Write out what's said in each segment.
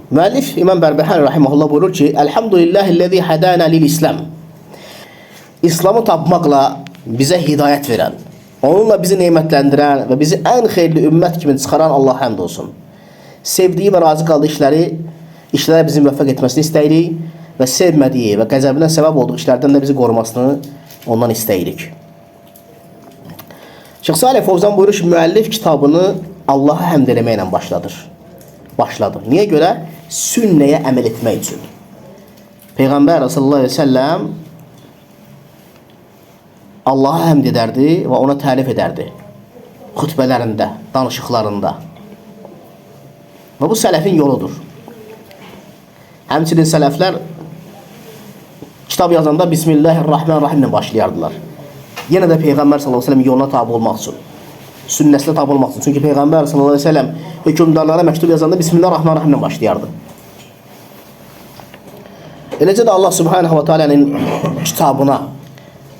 Müəllif İmam Bərbəhari rahimehullah buyurur ki: "Elhamdülillahi'llezî hadana lil-İslam." İslamı tapmaqla bizə hidayət verən, onunla bizi nemətləndirən və bizi ən xeyirli ümmət kimi çıxaran Allaha həmd olsun. Sevdiyi və razı qaldığı işlərə bizi müvəffəq etməsini istəyirik və sevmədiyi və qəzəbinə səbəb olduğu işlərdən də bizi qorumasını ondan istəyirik. Şeyx Salih Fovzan buyurur ki, müəllif kitabını Allaha həmd eləməklə başladı. Niyə görə? Sünnəyə əməl etmək üçün. Peyğəmbər sallallahu əleyhi və səlləm Allaha həmd edərdi və ona tərif edərdi. Xutbələrində, danışıqlarında. Və bu sələfin yoludur. Həmçinin sələflər kitab yazanda Bismillahirrahmanirrahim ilə başlayardılar. Yenə də Peyğəmbər sallallahu əleyhi və səlləm yoluna tabe olmaq üçün, sünnəsinə tabe olmaq üçün. Çünki Peyğəmbər sallallahu əleyhi və səlləm hökmdarlara məktub yazanda Bismillahirrahmanirrahim ilə başlayardı. Eləcə də Allah Subhanahu va Taala'nın kitabına,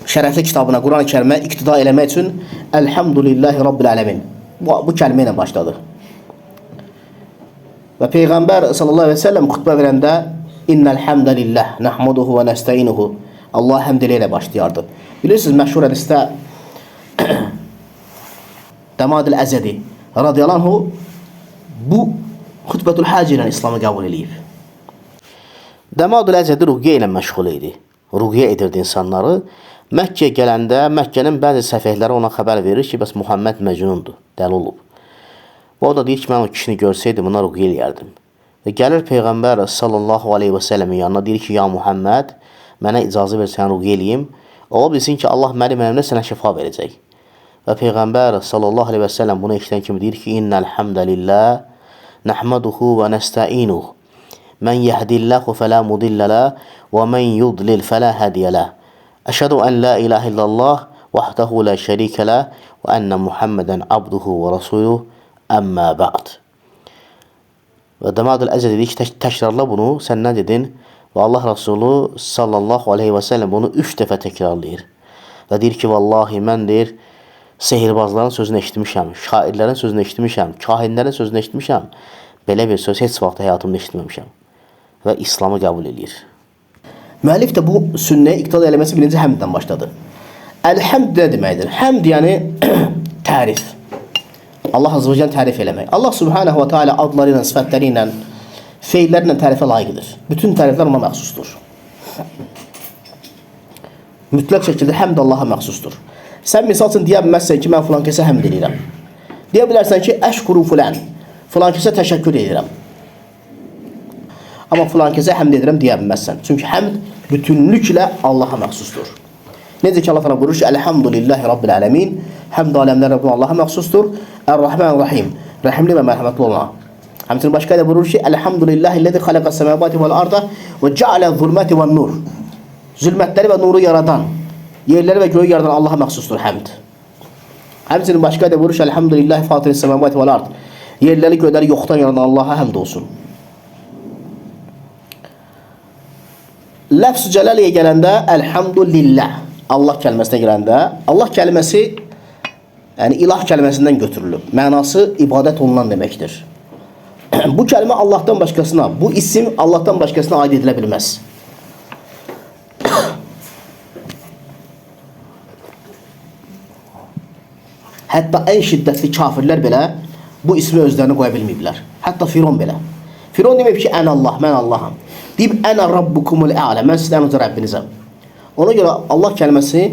şərəfli kitabına, Quran-ı Kərimə iqtida eləmək üçün Elhamdülillahi Rabbil Alemin bu kəlmə ilə başladı. Və Peyğəmbər sallallahu əleyhi və səlləm xutbə verəndə İnnel hamdəlillah nəhməduhu və nəstəinuhu Allah həmd ilə başlayardı. Bilirsiniz, məşhur hədisdə Dəmadil Əzədi radiyallahu anhu bu xutbətül hac ilə İslamı qəbul edib. Dəmadil Əzədi ruqyə ilə məşğul idi. Ruqyə edirdi insanları. Məkkəyə gələndə Məkkənin bəzi səfehləri ona xəbər verir ki, bəs Muhammed məcnundur, dəli olub. O da deyir ki, mən o kişini görsəydim, buna ruqyə eləyərdim. Və gəlir Peyğəmbər sallallahu aleyhi və səlləmin yanına, deyir ki, ya Muhammed, mənə icazə ver, sən ruqyə eləyim. O bilsin ki, Allah mənim əmrimlə sənə şifa verəcək. Və Peyğəmbər sallallahu aleyhi və səlləm bunu eşidən kimi deyir ki, İnnel hamdəlillah nəhməduhu və nəstəinuhu mən yehdillahu fələ mudillələ və mən yudlil fələ hədiyələ. Əşhədu ən la ilahe illallah vahdahu la şərikə lə və ənə Muhammedən abduhu və rasuluhu əmmə bə'd. Və Dəmadil Əzəd dedi ki, təkrarla bunu, sən nə dedin? Və Allah Rasulü sallallahu aleyhi və səlləm bunu 3 dəfə təkrarlayır. Və deyir ki, vallahi mən deyir, sehirbazların sözünü eşitmişəm, şairlərin sözünü eşitmişəm, kahinlərin sözünü eşitmişəm. Belə bir söz heç vaxt həyatımda eşitməmişəm. Və İslamı qəbul edir. Müəllif də bu sünnəyə iqtida eləməsi birinci həmddən başladı. Əl-həmd nə deməkdir? Həmd yəni tərif. Allah azə və cəl tərif eləmək. Allah Subhanahu wa Taala adları ilə, sifətləri ilə, feilləri ilə tərifə layiqdir. Bütün təriflər ona məxsusdur. Mütləq şəkildə həmd Allaha məxsusdur. Sən misal üçün deyə bilməzsən ki, mən filan kəsə həmd edirəm. Deyə bilərsən ki, əşkuru filan kəsə təşəkkür edirəm. Amma filan kəsə həmd edirəm deyə bilməzsən. Çünki həmd bütünlüklə Allaha məxsusdur. Necə ki Allah təala buyurur ki, Elhamdülillahi Rabbil Alemin, həmd aləmlər Rabbim Allaha məxsusdur. Ər-Rahmanir-Rahim, rəhimli və mərhəmətli olan. Həmçinin başqa da buyurur ki, Elhamdülillahi'llezî xalaqas-semâvâti vel-arda və ceale'z-zulmâti ven-nur. Zülmətləri və nuru yaradan, yerləri və göyü yaradan Allaha məxsusdur həmd. Həmçinin başqa da buyurur ki, Elhamdülillahi fâtiris-semâvâti vel-ard. Yerləri, göyləri yoxdan yaradan Allaha həmd olsun. Ləfz-ü cəlaliyə gələndə Elhamdülillah, Allah kəlməsinə gələndə, Allah kəlməsi yəni ilah kəlməsindən götürülüb. Mənası ibadət olunan deməkdir. Bu kəlmə Allahdan başqasına, bu isim Allahdan başqasına aid edilə bilməz. Hətta ən şiddətli kafirlər belə bu ismi özlərini qoya bilməyiblər. Hətta Firon belə. Firon deməyib ki, ən Allah, mən Allaham. Deyib, ənə rabbukumul ə'lə, mən sizdən öncə Rəbbinizəm. Ona görə Allah kəlməsi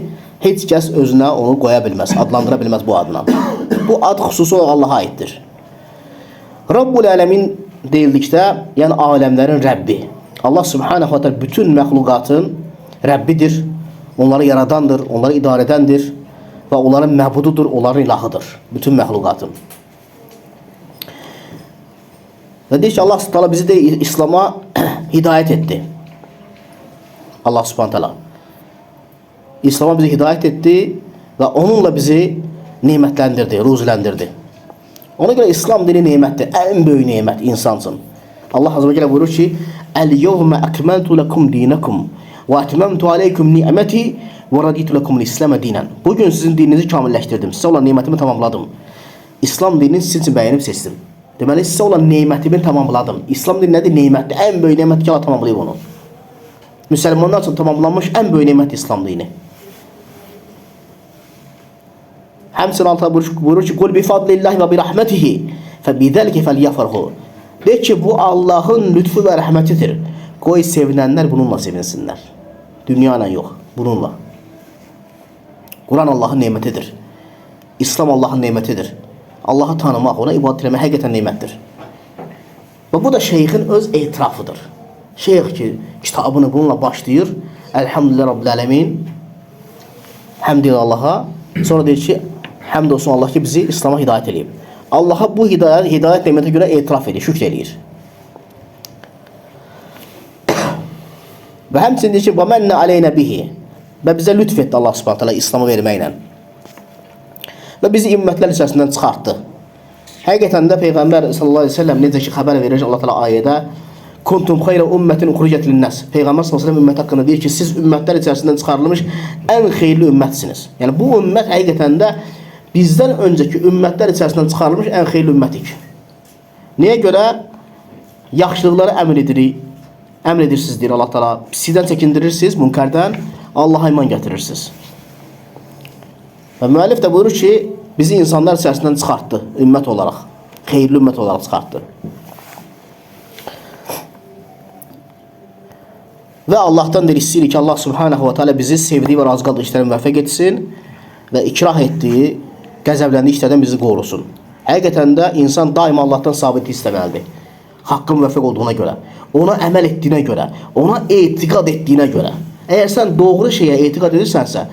heç kəs özünə onu qoya bilməz, adlandıra bilməz bu adına. Bu ad xüsusi olaraq Allaha aiddir. Rabbul Ələmin deyildikdə, yəni aləmlərin Rəbbi. Allah Subhanahu wa Ta'ala bütün məxluqatın Rəbbidir, onları yaradandır, onları idarə edəndir və onların məbududur, onların ilahıdır, bütün məxluqatın. Və deyir ki, Allah Subhanahu wa Ta'ala bizi də İslam'a hidayət etdi. Allah Subhanahu wa Ta'ala İslam'a bizi hidayət etdi və onunla bizi nemətləndirdi, ruziləndirdi. Ona görə İslam dini nemətdir, ən böyük nemət insan üçün. Allah Azze ve Celle buyurur ki, "El-yevme ekmeltu lekum dinakum ve etmemtu aleykum ni'meti ve raditu lekum l-İslam'e dinen." Bugün sizin dininizi kamilləşdirdim, sizə olan nemətimi tamamladım. İslam dinini sizin üçün bəyənib seçdim. Deməli, sizə olan neymətimi tamamladım. İslam dini nədir? Neymətdir. Ən böyük neymət ki, Allah tamamlayıb onu. Müsəlmanlar üçün tamamlanmış ən böyük neymət İslam dini. Həmçinin Allah buyurur ki, "Qul bi fadlillahi və bi rahmetihi febidəlike felyafrahu." De ki, bu Allahın lütfu və rəhmətidir. Qoy sevinənlər bununla sevinsinlər. Dünya ilə yox, bununla. Quran Allahın nemətidir. İslam Allahın nemətidir. Allahı tanımaq, ona ibadət etmək həqiqətən nemətdir. Və bu da şeyxin öz etirafıdır. Şeyx ki, kitabını bununla başlayır. Elhamdülillah Rabbil Alemin. Həmd ilə Allaha. Sonra deyir ki, həmd olsun Allah ki, bizi İslam'a hidayət edib. Allaha bu hidayət nemətə görə etiraf edir, şükr edir. Və həmçinin deyir ki, وَمَنَّ عَلَيْنَ بِهِ və bizə lütf etdi Allah Subhanahu taala İslamı verməklə. Və bizi ümmətlər içərisindən çıxartdı. Həqiqətən də Peyğəmbər sallallahu əleyhi və səlləm necə ki xəbər verir Allah Taala ayədə "Kuntum xeyra ummetin uxrijat lin-nas." Peyğəmbər sallallahu əleyhi və səlləm ümmət haqqında deyir ki, siz ümmətlər içərisindən çıxarılmış ən xeyirli ümmətsiniz. Yəni bu ümmət həqiqətən də bizdən öncəki ümmətlər içərisindən çıxarılmış ən xeyirli ümmətik. Nəyə görə? Yaxşılıqları əmr edirsiniz deyir Allah Taala. Pislikdən çəkindirirsiniz, münkərdən, Allaha iman gətirirsiniz. Və müəllif də buyurur ki, bizi insanlar içərisindən çıxartdı, ümmət olaraq, xeyirli ümmət olaraq çıxartdı. Və Allahdan deyir, istəyirik ki, Allah Subhanahu wa Taala bizi sevdiyi və razı qaldığı işlərə müvəffəq etsin və ikrah etdiyi, qəzəbləndiyi işlərdən bizi qorusun. Həqiqətən də insan daima Allahdan sabitlik istəməlidir. Haqqın müvəffəq olduğuna görə, ona əməl etdiyinə görə, ona etiqad etdiyinə görə. Əgər sən doğru şeyə etiqad edirsənsə,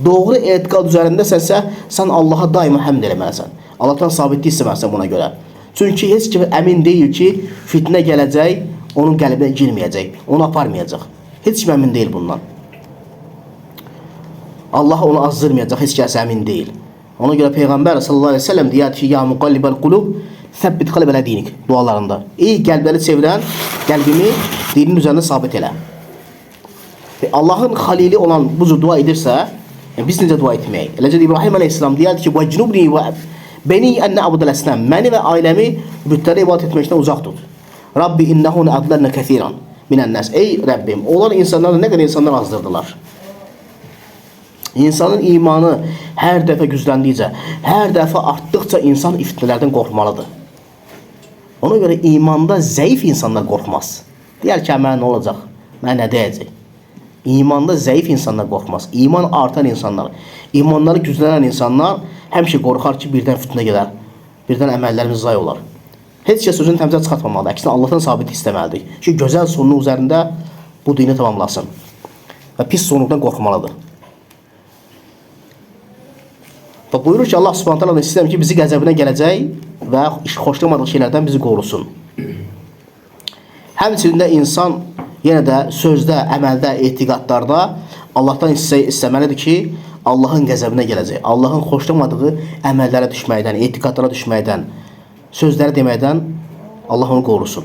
doğru etiqad üzərindəsənsə, sən Allaha daima həmd eləməlisən. Allahdan sabitlik istəməlisən buna görə. Çünki heç kim əmin deyil ki, fitnə gələcək, onun qəlbinə girməyəcək, onu aparmayacaq. Heç kim əmin deyil bundan. Allah onu azdırmayacaq, heç kəs əmin deyil. Ona görə Peyğəmbər sallallahu əleyhi və səlləm deyir ki, "Ya muqallibal qulub, səbbit qalbi alə dinik" dualarında. Ey qəlbləri çevirən, qəlbimi dinin üzərində sabit elə. Allahın xalili olan bu cür dua edirsə, biz necə dua etməyik? Eləcə İbrahim əleyhissalam deyirdi ki, "Vəcnubni və beni an na'budul asnam." Məni və ailəmi bütlərə ibadət etməkdən uzaq tut. Rabbi innahun adlalna kəsiran minən nas. Ey Rəbbim, onlar insanları nə qədər insanlar azdırdılar. İnsanın imanı hər dəfə gücləndikcə, hər dəfə artdıqca insan fitnələrdən qorxmalıdır. Ona görə imanda zəif insanlar qorxmaz. Deyər ki, mənə nə olacaq? Mənə nə deyəcək? İmanda zəif insanlar qorxmaz. İman artan insanlar, imanları güclənən insanlar həmişə qorxar ki, birdən fitnə gələr, birdən əməllərimiz zay olar. Heç kəs özünü təmizə çıxartmamalıdır. Əksinə Allahdan sabitlik istəməlidir ki, gözəl sonluq üzərində bu dini tamamlasın və pis sonluqdan qorxmalıdır. Və buyurur ki, Allah Subhanahu taala istəyir ki, bizi qəzəbinə gələcək və xoşlamadığı şeylərdən bizi qorusun. Həmçinin də insan yenə də sözdə, əməldə, etiqadlarda Allahdan istəməlidir ki, Allahın qəzəbinə gələcək. Allahın xoşlamadığı əməllərə düşməkdən, etiqadlara düşməkdən, sözləri deməkdən Allah onu qorusun.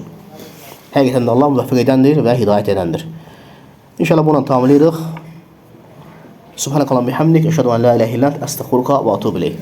Həqiqətən də Allah müvəffəq edəndir və hidayət edəndir. İnşallah bununla tamamlayırıq. Subhanakallahumma bihamdik, əşhədu an la ilahe illə ente, əstəğfiruka və etûbü ileyk.